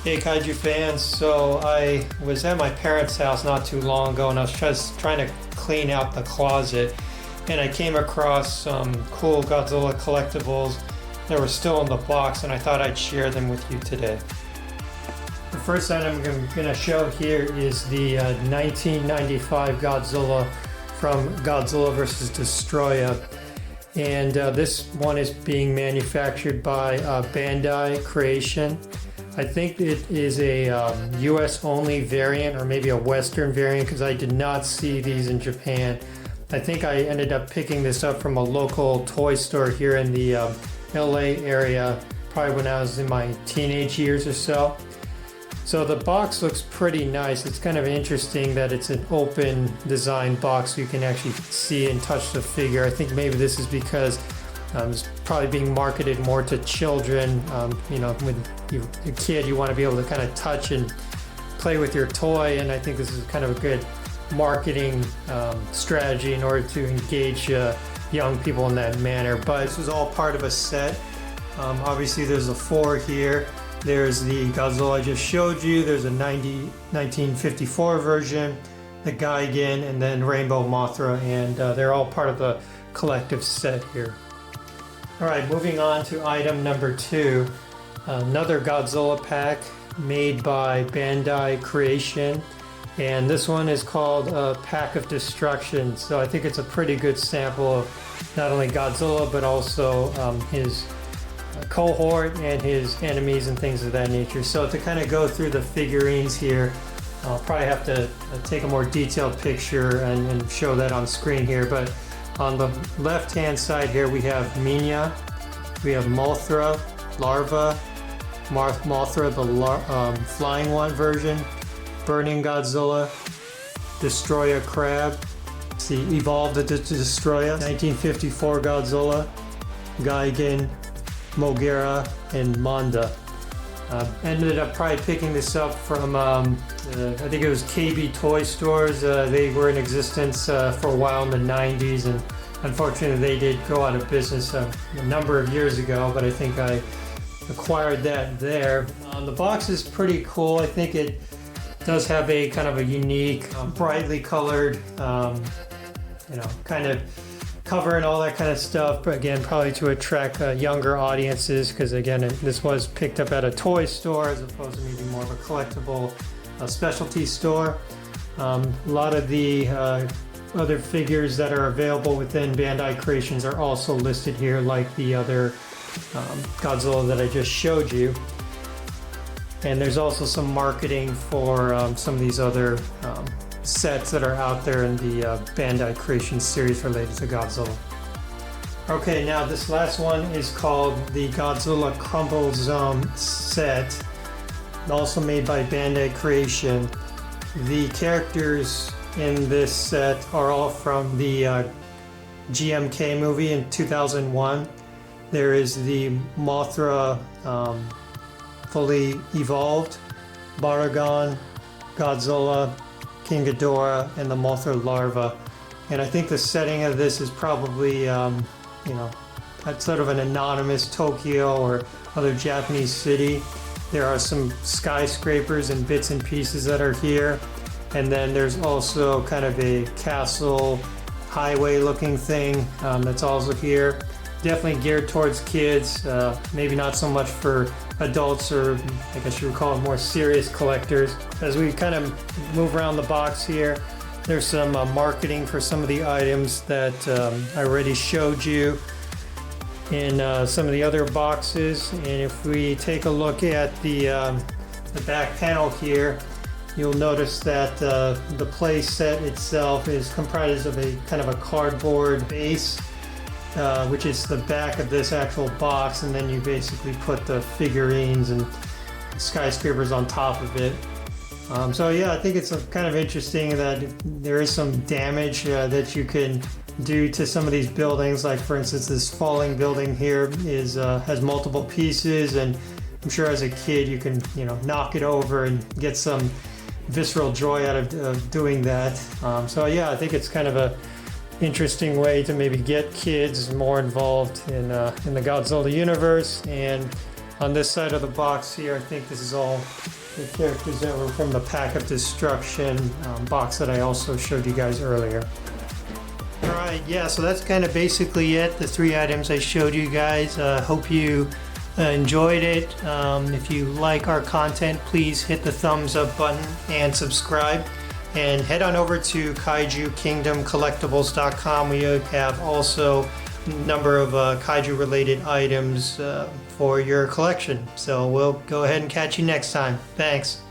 Hey Kaiju fans, so I was at my parents' house not too long ago and I was just trying to clean out the closet and I came across some cool Godzilla collectibles that were still in the box and I thought I'd share them with you today. The first item I'm going to show here is the 1995 Godzilla from Godzilla vs. Destroya, and this one is being manufactured by Bandai Creation. I think it is a US only variant or maybe a Western variant because I did not see these in Japan. I think I ended up picking this up from a local toy store here in the LA area, probably when I was in my teenage years or so. So the box looks pretty nice. It's kind of interesting that it's an open design box so you can actually see and touch the figure. I think maybe this is because it's probably being marketed more to children. You know, when you're a kid, you want to be able to kind of touch and play with your toy, and I think this is kind of a good marketing strategy in order to engage young people in that manner. But this was all part of a set. Obviously there's a 4 here. There's the Godzilla I just showed you. There's a 1954 version, the Gigan, and then Rainbow Mothra, and they're all part of the collective set here. Alright, moving on to item number 2. Another Godzilla pack made by Bandai Creation, and this one is called Pack of Destruction. So I think it's a pretty good sample of not only Godzilla but also his cohort and his enemies and things of that nature. So to kind of go through the figurines here, I'll probably have to take a more detailed picture and show that on screen here. But on the left hand side here we have Minya, we have Mothra, Larva, Mothra the flying one version, Burning Godzilla, Destroya Crab, see Evolved to Destroya, 1954 Godzilla, Gigan, Mogera, and Manda. Ended up probably picking this up from I think it was KB Toy Stores. They were in existence for a while in the 90s, and unfortunately they did go out of business a number of years ago, but I think I acquired that there. The box is pretty cool. I think it does have a kind of a unique, brightly colored, kind of cover and all that kind of stuff, but again probably to attract younger audiences, because again this was picked up at a toy store as opposed to maybe more of a collectible specialty store. A lot of the other figures that are available within Bandai Creations are also listed here, like the other Godzilla that I just showed you, and there's also some marketing for some of these other sets that are out there in the Bandai Creation series related to Godzilla. Okay, now this last one is called the Godzilla Crumble Zone set, also made by Bandai Creation. The characters in this set are all from the GMK movie in 2001. There is the Mothra fully evolved, Baragon, Godzilla, King Ghidorah, and the Mothra larva. And I think the setting of this is probably, sort of an anonymous Tokyo or other Japanese city. There are some skyscrapers and bits and pieces that are here. And then there's also kind of a castle highway looking thing that's also here. Definitely geared towards kids, maybe not so much for adults, or I guess you would call it more serious collectors. As we kind of move around the box here, there's some marketing for some of the items that I already showed you in some of the other boxes. And if we take a look at the back panel here, you'll notice that the play set itself is comprised of a kind of a cardboard base, which is the back of this actual box, and then you basically put the figurines and skyscrapers on top of it. So yeah, I think it's kind of interesting that there is some damage that you can do to some of these buildings. Like for instance, this falling building here is has multiple pieces, and I'm sure as a kid you can knock it over and get some visceral joy out of doing that. So yeah, I think it's kind of a interesting way to maybe get kids more involved in the Godzilla universe, and On this side of the box here, I think this is all the characters that were from the Pack of Destruction box that I also showed you guys earlier. Alright, yeah, so that's kind of basically it, the 3 items I showed you guys. Hope you enjoyed it. If you like our content, please hit the thumbs up button and subscribe. And head on over to KaijuKingdomCollectibles.com. We have also a number of Kaiju related items for your collection. So we'll go ahead and catch you next time. Thanks.